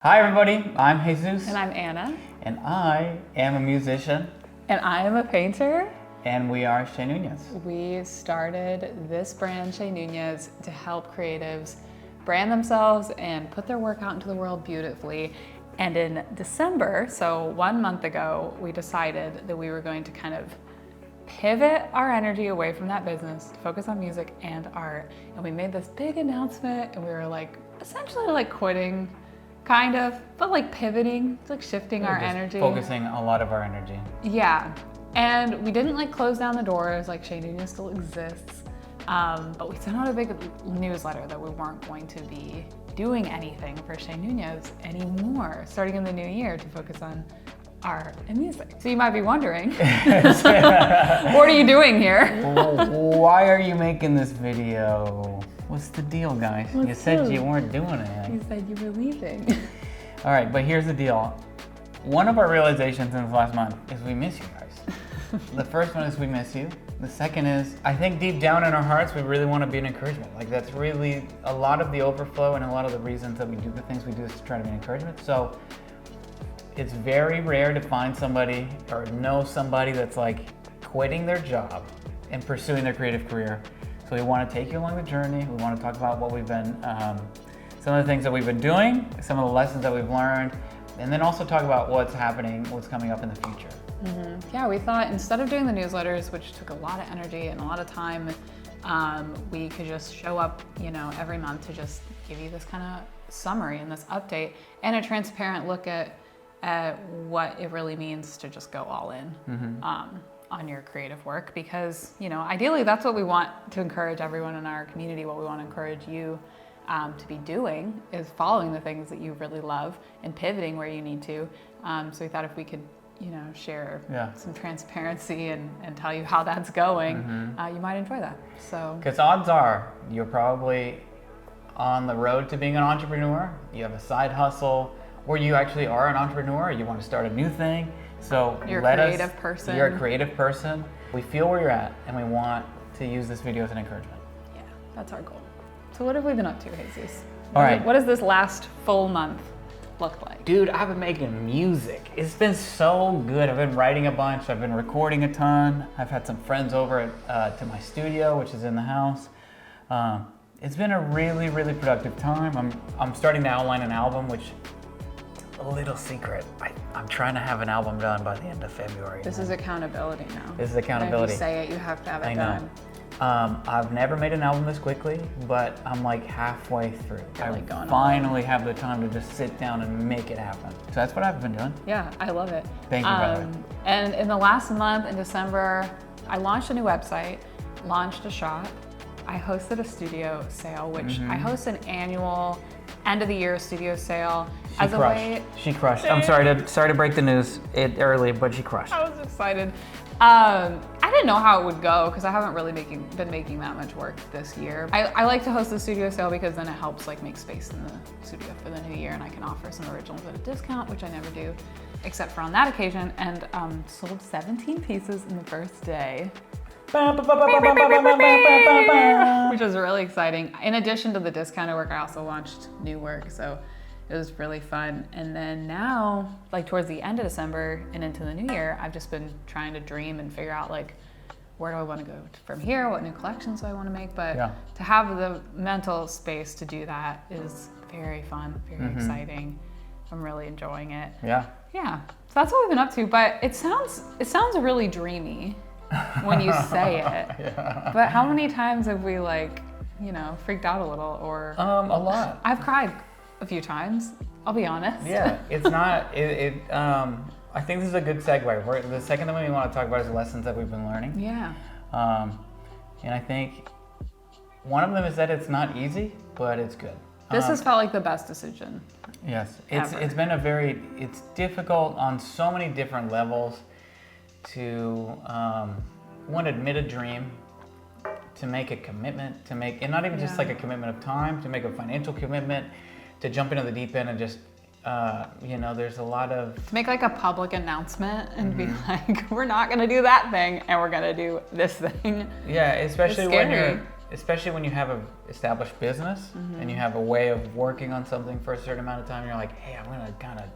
Hi everybody, I'm Jesus. And I'm Anna. And I am a musician. And I am a painter. And we are Chez Nunez. We started this brand, Chez Nunez, to help creatives brand themselves and put their work out into the world beautifully. And in December, so 1 month ago, we decided that we were going to kind of pivot our energy away from that business to focus on music and art. And we made this big announcement and we were like, essentially like quitting, kind of, but like pivoting, like shifting our energy. Focusing a lot of our energy. Yeah. And we didn't like close down the doors, like Chez Nunez still exists. But we sent out a big newsletter that we weren't going to be doing anything for Chez Nunez anymore, starting in the new year to focus on art and music. So you might be wondering, what are you doing here? Why are you making this video? What's the deal, guys? You said you weren't doing it. You said you were leaving. All right, but here's the deal. One of our realizations in this last month is we miss you guys. The first one is we miss you. The second is, I think deep down in our hearts, we really want to be an encouragement. Like that's really a lot of the overflow and a lot of the reasons that we do the things we do is to try to be an encouragement. So it's very rare to find somebody or know somebody that's like quitting their job and pursuing their creative career. So we want to take you along the journey. We want to talk about what we've been, some of the things that we've been doing, some of the lessons that we've learned, and then also talk about what's happening, what's coming up in the future. Mm-hmm. Yeah, we thought instead of doing the newsletters, which took a lot of energy and a lot of time, we could just show up, every month to just give you this kind of summary and this update and a transparent look at what it really means to just go all in. Mm-hmm. On your creative work, because ideally that's what we want to encourage everyone in our community. What we want to encourage you to be doing is following the things that you really love and pivoting where you need to. So we thought if we could share some transparency and tell you how that's going, mm-hmm. You might enjoy that. So because odds are you're probably on the road to being an entrepreneur, you have a side hustle, or you actually are an entrepreneur, you want to start a new thing. So you're a creative person. You're a creative person. We feel where you're at, and we want to use this video as an encouragement. Yeah, that's our goal. So what have we been up to, Jesus? All right. What does this last full month look like? Dude, I've been making music. It's been so good. I've been writing a bunch. I've been recording a ton. I've had some friends over to my studio, which is in the house. It's been a really, really productive time. I'm starting to outline an album, which. A little secret. I'm trying to have an album done by the end of February. This is accountability now. This is accountability. If you say it, you have to have it done. I've never made an album this quickly, but I'm like halfway through. I finally have the time to just sit down and make it happen. So that's what I've been doing. Yeah, I love it. Thank you, brother. And in the last month, in December, I launched a new website, launched a shop. I hosted a studio sale, which I host an annual end of the year studio sale. She crushed. I'm sorry to break the news early, but she crushed. I was excited. I didn't know how it would go because I haven't really been making that much work this year. I like to host the studio sale because then it helps like make space in the studio for the new year, and I can offer some originals at a discount, which I never do, except for on that occasion. And sold 17 pieces in the first day. Which was really exciting. In addition to the discounted work, I also launched new work, so it was really fun. And then now, like towards the end of December and into the new year, I've just been trying to dream and figure out like, where do I want to go from here? What new collections do I want to make? But to have the mental space to do that is very fun, very exciting. I'm really enjoying it. Yeah. Yeah. So that's what we've been up to, but it sounds really dreamy when you say it. But how many times have we freaked out a little or a lot. I've cried a few times, I'll be honest. Yeah, it's not I think this is a good segue. The second thing we want to talk about is the lessons that we've been learning. Yeah. And I think one of them is that it's not easy, but it's good. This has felt like the best decision. Yes, it's been it's difficult on so many different levels to admit a dream, to make a commitment, and not even just like a commitment of time, to make a financial commitment, to jump into the deep end and just, there's a lot of... To make like a public announcement and be like, we're not gonna do that thing and we're gonna do this thing. Yeah, especially especially when you have an established business and you have a way of working on something for a certain amount of time, you're like, hey, I'm gonna kind of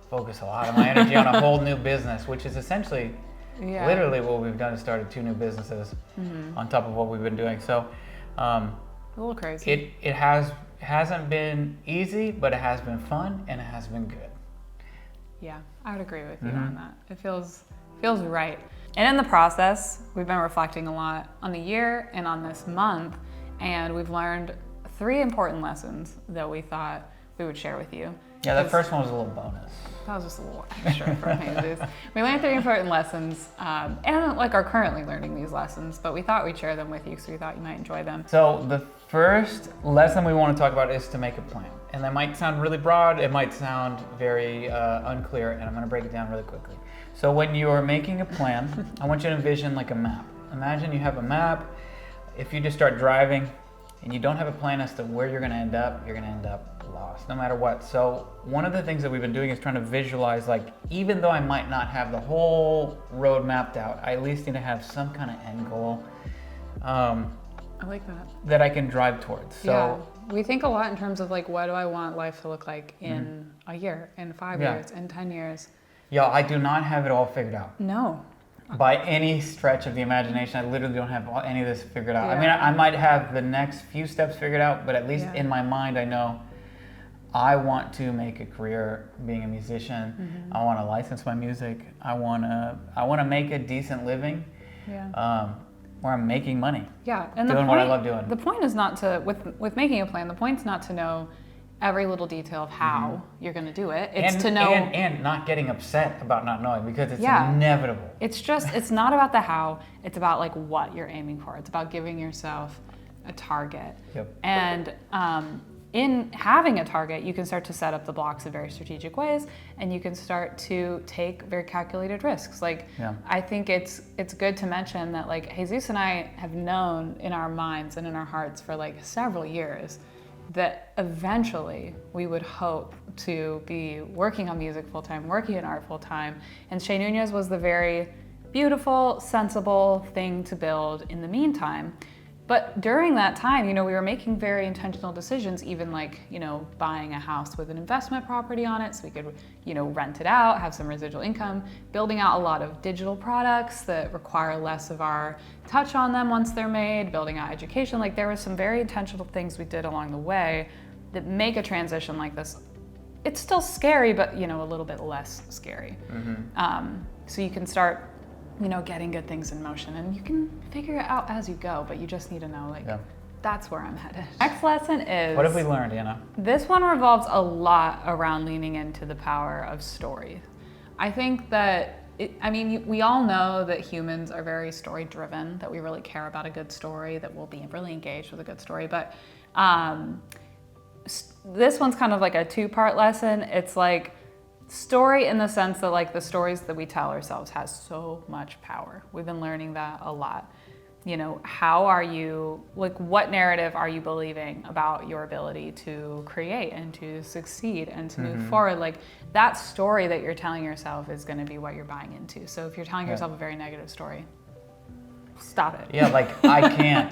focus a lot of my energy on a whole new business, which is essentially literally what we've done is started 2 new businesses on top of what we've been doing. So a little crazy. It hasn't been easy, but it has been fun and it has been good. Yeah, I would agree with you on that. It feels right. And in the process, we've been reflecting a lot on the year and on this month, and we've learned 3 important lessons that we thought we would share with you. Yeah, the first one was a little bonus. That was just a little extra for Jesus. We learned 3 important lessons, and like are currently learning these lessons, but we thought we'd share them with you because we thought you might enjoy them. So the first lesson we want to talk about is to make a plan. And that might sound really broad, it might sound very unclear, and I'm going to break it down really quickly. So when you're making a plan, I want you to envision like a map. Imagine you have a map. If you just start driving and you don't have a plan as to where you're going to end up, you're going to end up lost, no matter what. So one of the things that we've been doing is trying to visualize, like, even though I might not have the whole road mapped out, I at least need to have some kind of end goal. I like that. That I can drive towards. So yeah, we think a lot in terms of like, what do I want life to look like in a year, in 5 years, in 10 years? Yeah, I do not have it all figured out. No. By any stretch of the imagination, I literally don't have any of this figured out. Yeah. I mean, I might have the next few steps figured out, but at least in my mind, I know I want to make a career being a musician. I want to license my music. I want to make a decent living. Yeah. Where I'm making money. Yeah, and doing what I love doing. The point is not to with making a plan. The point's not to know every little detail of how you're going to do it. It's to know and not getting upset about not knowing, because it's inevitable. It's not about the how. It's about like what you're aiming for. It's about giving yourself a target. Yep. And in having a target, you can start to set up the blocks in very strategic ways, and you can start to take very calculated risks. Like, I think it's good to mention that, like, Jesus and I have known in our minds and in our hearts for like several years that eventually we would hope to be working on music full-time, working in art full-time, and Chez Nunez was the very beautiful, sensible thing to build in the meantime. But during that time, we were making very intentional decisions, even like, buying a house with an investment property on it so we could, rent it out, have some residual income, building out a lot of digital products that require less of our touch on them once they're made, building out education. Like, there were some very intentional things we did along the way that make a transition like this. It's still scary, but, a little bit less scary. So you can start getting good things in motion, and you can figure it out as you go, but you just need to know, that's where I'm headed. Next lesson is... What have we learned, Anna? This one revolves a lot around leaning into the power of story. I think that, we all know that humans are very story driven, that we really care about a good story, that we'll be really engaged with a good story, but this one's kind of like a 2-part lesson. It's like, story in the sense that, like, the stories that we tell ourselves has so much power. We've been learning that a lot. How are you, like, what narrative are you believing about your ability to create and to succeed and to move forward? Like, that story that you're telling yourself is going to be what you're buying into. So if you're telling yourself a very negative story, stop it. Yeah, like, I can't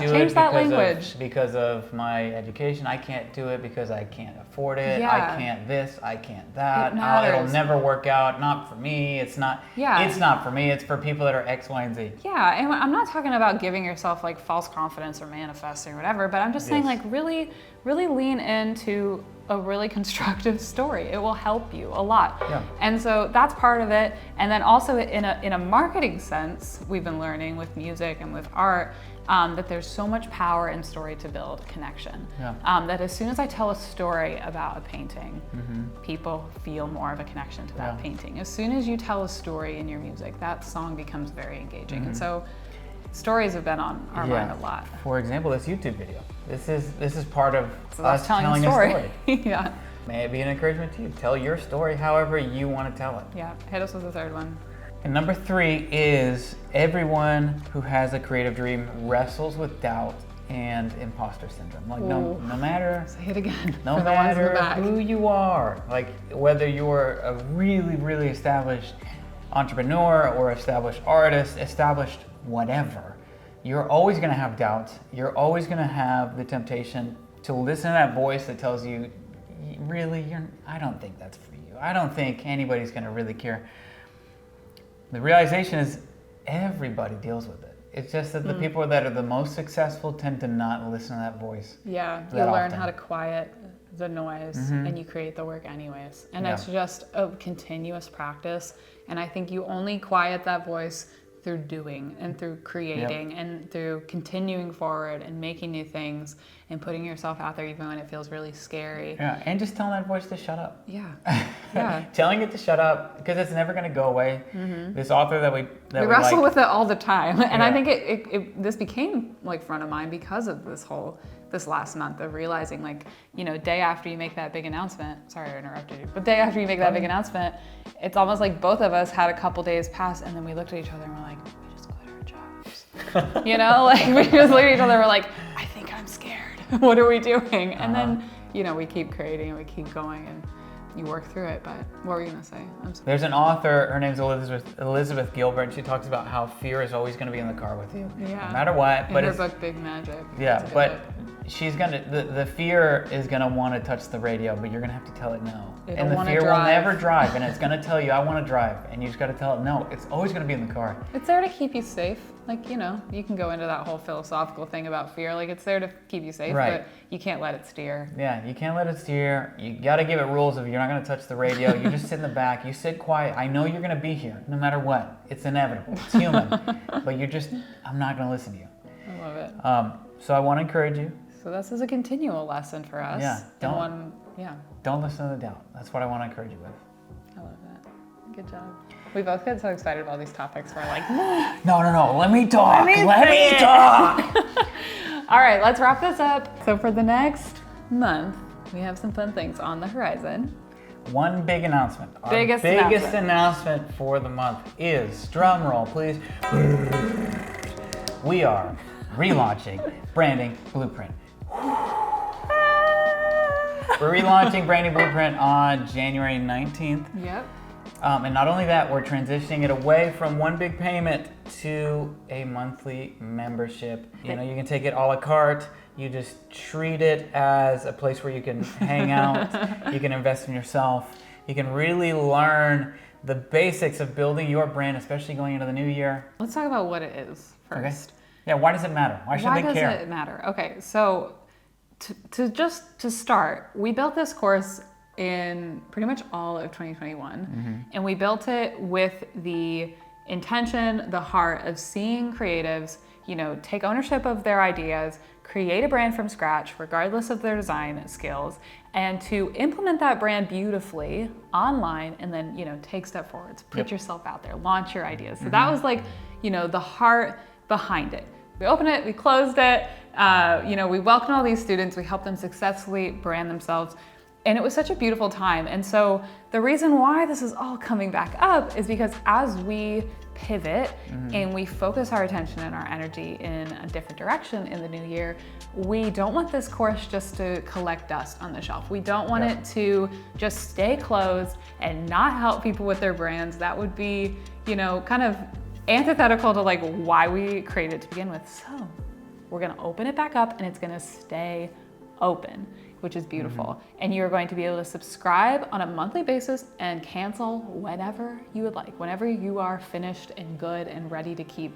do it because of my education. I can't do it because I can't afford it. I can't this, I can't that. It'll never work out. Not for me. It's not for me. It's for people that are X, Y, and Z. Yeah, and I'm not talking about giving yourself like false confidence or manifesting or whatever, but I'm just saying, like, really, really lean into a really constructive story. It will help you a lot. Yeah. And so that's part of it. And then also in a marketing sense, we've been learning with music and with art that there's so much power in story to build connection. Yeah. That as soon as I tell a story about a painting, people feel more of a connection to that painting. As soon as you tell a story in your music, that song becomes very engaging. And so stories have been on our mind a lot. For example, this YouTube video. This is part of us telling a story. Yeah. May it be an encouragement to you. Tell your story however you want to tell it. Yeah. Hit us with the 3rd one. And number 3 is everyone who has a creative dream wrestles with doubt and imposter syndrome. Like, no matter, say it again. No matter who you are, like, whether you're a really, really established entrepreneur or established artist, established whatever, you're always going to have doubts. You're always going to have the temptation to listen to that voice that tells you, really, I don't think that's for you. I don't think anybody's going to really care. The realization is everybody deals with it. It's just that the people that are the most successful tend to not listen to that voice. Yeah, you learn how to quiet the noise and you create the work anyways. And it's just a continuous practice. And I think you only quiet that voice through doing and through creating and through continuing forward and making new things and putting yourself out there even when it feels really scary. Yeah, and just telling that voice to shut up. Yeah, yeah. Telling it to shut up because it's never going to go away. This author that we wrestle with it all the time, and I think this became like front of mind because of this last month of realizing, like, you know, day after you make that big announcement. Sorry I interrupted you, but day after you make that big announcement, it's almost like both of us had a couple days pass, and then we looked at each other and we're like, we just quit our jobs. You know, like we just looked at each other and we're like, I think I'm scared. What are we doing? And then, you know, we keep creating and we keep going and you work through it. But what were you gonna say? There's an author, her name's Elizabeth Gilbert, and she talks about how fear is always gonna be in the car with you. Yeah. No matter what. In her book, Big Magic. Yeah, but she's gonna, the fear is gonna wanna touch the radio, but you're gonna have to tell it no. And the fear will never drive, and it's gonna tell you, I wanna drive, and you just gotta tell it no. It's always gonna be in the car. It's there to keep you safe. Like, you know, you can go into that whole philosophical thing about fear. Like, it's there to keep you safe, but you can't let it steer. Yeah, you can't let it steer. You gotta give it rules of you're not gonna touch the radio. You just sit in the back, you sit quiet. I know you're gonna be here, no matter what. It's inevitable, it's human. But I'm not gonna listen to you. I love it. So I wanna encourage you. So this is a continual lesson for us. Yeah, don't listen to the doubt. That's what I wanna encourage you with. I love that. Good job. We both get so excited about these topics. We're like, no, let me talk. Let me talk. All right, let's wrap this up. So for the next month, we have some fun things on the horizon. One big announcement. Our biggest announcement for the month is, drum roll please, we are relaunching Branding Blueprint. We're relaunching Branding Blueprint on January 19th. Yep. And not only that, we're transitioning it away from one big payment to a monthly membership. You know, you can take it a la carte. You just treat it as a place where you can hang out. You can invest in yourself. You can really learn the basics of building your brand, especially going into the new year. Let's talk about what it is first. Okay. Yeah, why does it matter? Why should they care? Why does it matter? Okay, so to start, we built this course in pretty much all of 2021. And we built it with the intention, the heart of seeing creatives, you know, take ownership of their ideas, create a brand from scratch, regardless of their design skills, and to implement that brand beautifully online and then, you know, take step forwards, put yourself out there, launch your ideas. So that was like, you know, the heart behind it. We opened it, we closed it, you know, we welcomed all these students, we helped them successfully brand themselves. And it was such a beautiful time. And so the reason why this is all coming back up is because as we pivot and we focus our attention and our energy in a different direction in the new year, we don't want this course just to collect dust on the shelf. We don't want it to just stay closed and not help people with their brands. That would be, you know, kind of antithetical to like why we created it to begin with. So we're gonna open it back up and it's gonna stay open, which is beautiful. And you're going to be able to subscribe on a monthly basis and cancel whenever you would like, whenever you are finished and good and ready to keep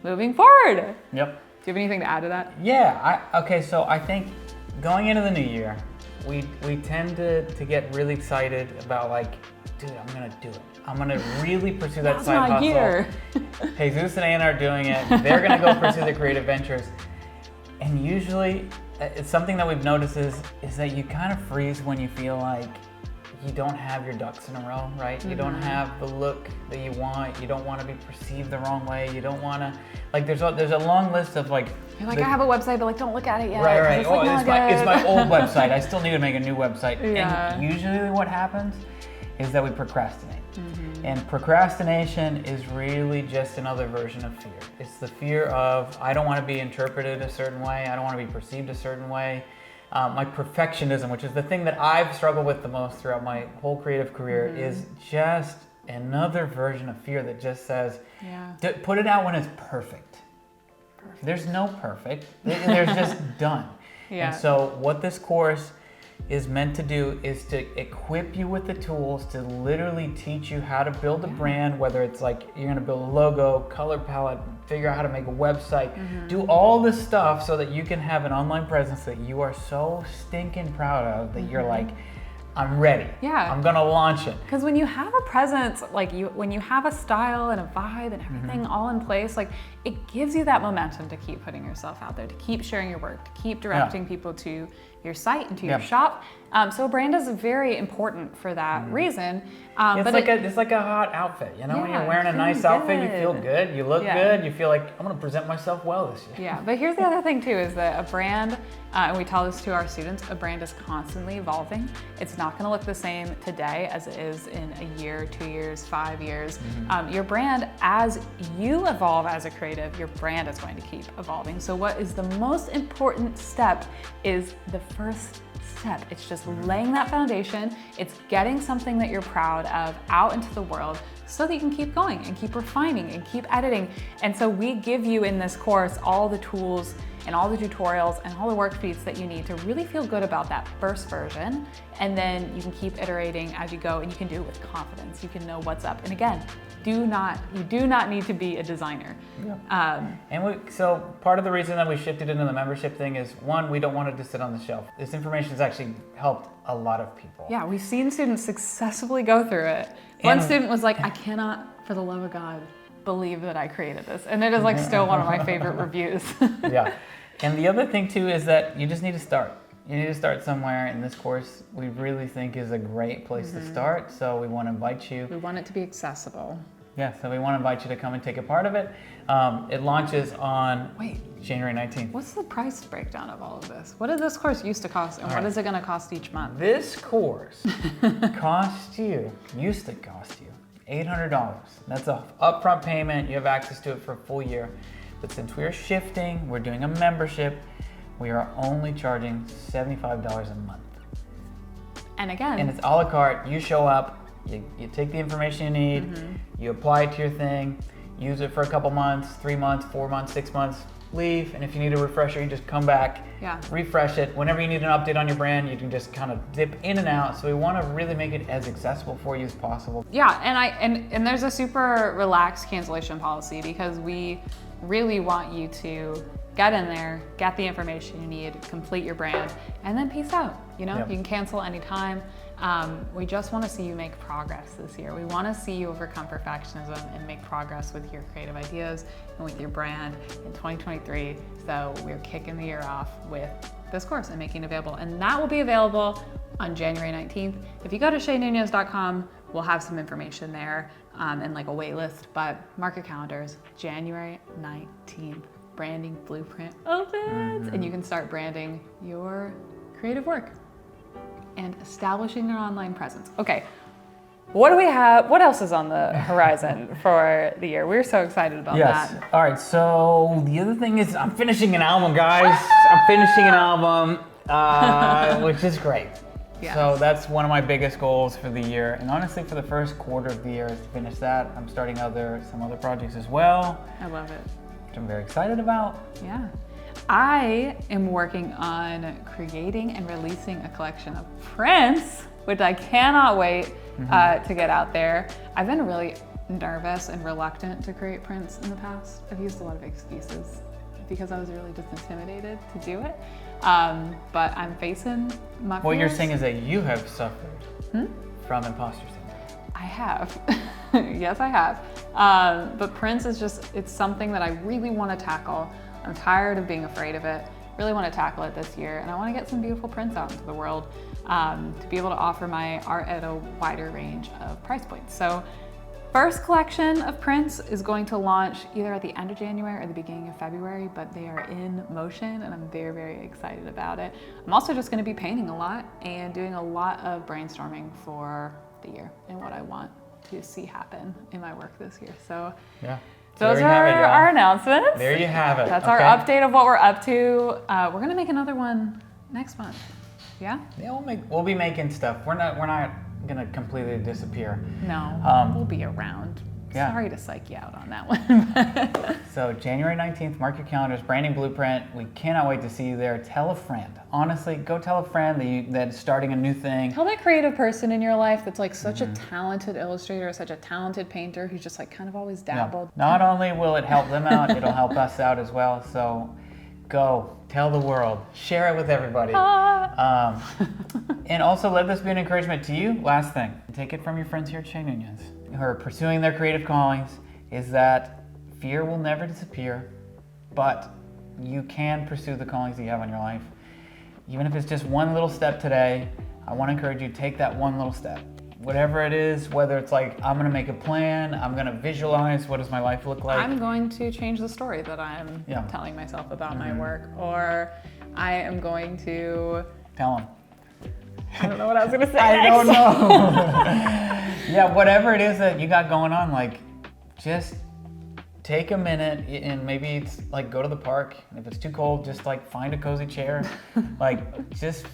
moving forward. Yep. Do you have anything to add to that? Yeah, okay, so I think going into the new year, we tend to get really excited about like, dude, I'm gonna do it. I'm gonna really pursue that side hustle. Year. Jesus and Anna are doing it. They're gonna go pursue the creative ventures. And usually, it's something that we've noticed is that you kind of freeze when you feel like you don't have your ducks in a row, right? You don't have the look that you want. You don't want to be perceived the wrong way. You don't want to, like, there's a long list of like. You're like, I have a website, but like, don't look at it yet. Right. It's, Oh, like, it's my old website. I still need to make a new website. Yeah. And usually what happens is that we procrastinate. And procrastination is really just another version of fear. It's the fear of, I don't want to be interpreted a certain way. I don't want to be perceived a certain way. My perfectionism, which is the thing that I've struggled with the most throughout my whole creative career, is just another version of fear that just says, put it out when it's perfect. There's no perfect. There's just done. Yeah. And so what this course is meant to do is to equip you with the tools to literally teach you how to build a brand, whether it's like you're gonna build a logo, color palette, figure out how to make a website, do all this stuff so that you can have an online presence that you are so stinking proud of that you're like, I'm ready. Yeah. I'm gonna launch it. Because when you have a presence, like when you have a style and a vibe and everything all in place, like it gives you that momentum to keep putting yourself out there, to keep sharing your work, to keep directing people to your site and to your shop. So a brand is very important for that reason. It's like a hot outfit, you know? When you're wearing a nice outfit, you feel good, you look good, you feel like, I'm gonna present myself well this year. Yeah, but here's the other thing too, is that a brand, and we tell this to our students, a brand is constantly evolving. It's not gonna look the same today as it is in a year, 2 years, 5 years. Your brand, as you evolve as a creative, your brand is going to keep evolving. So what is the most important step is the first step. It's just laying that foundation. It's getting something that you're proud of out into the world so that you can keep going and keep refining and keep editing. And so we give you in this course all the tools and all the tutorials and all the worksheets that you need to really feel good about that first version. And then you can keep iterating as you go, and you can do it with confidence. You can know what's up. And again, you do not need to be a designer. So part of the reason that we shifted into the membership thing is, one, we don't want it to sit on the shelf. This information has actually helped a lot of people. Yeah, we've seen students successfully go through it. One student was like, I cannot, for the love of God, believe that I created this. And it is like still one of my favorite reviews. Yeah. And the other thing too is that you just need to start. You need to start somewhere, and this course we really think is a great place to start. So we want to invite you. We want it to be accessible. Yeah, so we want to invite you to come and take a part of it. It launches on January 19th. What's the price breakdown of all of this? What did this course used to cost, and what is it going to cost each month? This course used to cost you $800. That's an upfront payment. You have access to it for a full year. But since we are shifting, we're doing a membership, we are only charging $75 a month. And again, and it's a la carte. You show up, you take the information you need, you apply it to your thing, use it for a couple months, 3 months, 4 months, 6 months, leave, and if you need a refresher, you just come back, refresh it. Whenever you need an update on your brand, you can just kind of dip in and out. So we want to really make it as accessible for you as possible. Yeah, and there's a super relaxed cancellation policy, because we really want you to get in there, get the information you need, complete your brand, and then peace out. You know, you can cancel anytime. We just want to see you make progress this year. We want to see you overcome perfectionism and make progress with your creative ideas and with your brand in 2023. So we're kicking the year off with this course and making it available. And that will be available on January 19th. If you go to shaynunez.com, we'll have some information there and like a wait list, but mark your calendars, January 19th. Branding Blueprint opens, and you can start branding your creative work and establishing your online presence. Okay, what do we have? What else is on the horizon for the year? We're so excited about that. All right, so the other thing is I'm finishing an album, guys. I'm finishing an album, which is great. Yes. So that's one of my biggest goals for the year. And honestly, for the first quarter of the year is to finish that. I'm starting some other projects as well. I love it. Which I'm very excited about. Yeah. I am working on creating and releasing a collection of prints, which I cannot wait to get out there. I've been really nervous and reluctant to create prints in the past. I've used a lot of excuses because I was really just intimidated to do it. But I'm facing my fears. What you're saying is that you have suffered from imposter syndrome. I have. Yes, I have. But prints is it's something that I really want to tackle. I'm tired of being afraid of it. Really want to tackle it this year, and I want to get some beautiful prints out into the world to be able to offer my art at a wider range of price points. So first collection of prints is going to launch either at the end of January or the beginning of February, but they are in motion and I'm very, very excited about it. I'm also just going to be painting a lot and doing a lot of brainstorming for the year and what I want to see happen in my work this year. So those are our announcements. There you have it. That's our update of what we're up to. We're going to make another one next month. Yeah? Yeah, we'll be making stuff. We're not gonna completely disappear. No, we'll be around Yeah. Sorry to psych you out on that one. So January 19th, mark your calendars, Branding Blueprint. We cannot wait to see you there. Tell a friend. Honestly, go tell a friend that's starting a new thing. Tell that creative person in your life that's like such Mm-hmm. a talented illustrator, such a talented painter who's just like kind of always dabbled. Not only will it help them out, it'll help us out as well. So go tell the world, share it with everybody. And also let this be an encouragement to you. Last thing, take it from your friends here at Shea Nunez who are pursuing their creative callings, is that fear will never disappear, but you can pursue the callings that you have on your life. Even if it's just one little step today, I want to encourage you to take that one little step. Whatever it is, whether it's like, I'm going to make a plan, I'm going to visualize, what does my life look like? I'm going to change the story that I'm telling myself about my work, or I am going to... Tell them. I don't know what I was going to say I next. don't know. Yeah, whatever it is that you got going on, like, just take a minute and maybe it's like go to the park. If it's too cold, just like find a cozy chair. Like, just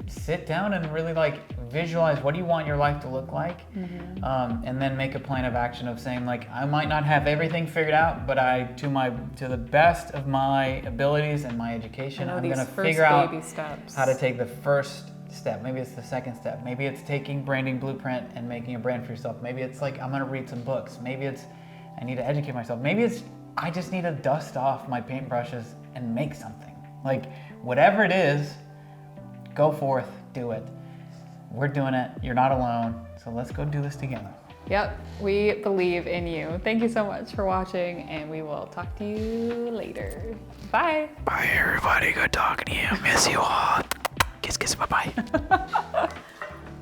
sit down and really like visualize what do you want your life to look like, and then make a plan of action of saying like, I might not have everything figured out, but to the best of my abilities and my education, I'm going to figure out how to take the first step. Maybe it's the second step. Maybe it's taking Branding Blueprint and making a brand for yourself. Maybe it's like, I'm going to read some books. Maybe it's I need to educate myself. Maybe it's I just need to dust off my paintbrushes and make something. Like, whatever it is, go forth, do it. We're doing it. You're not alone. So let's go do this together. Yep, we believe in you. Thank you so much for watching, and we will talk to you later. Bye. Bye, everybody. Good talking to you. Miss you all. Kiss, kiss, bye-bye.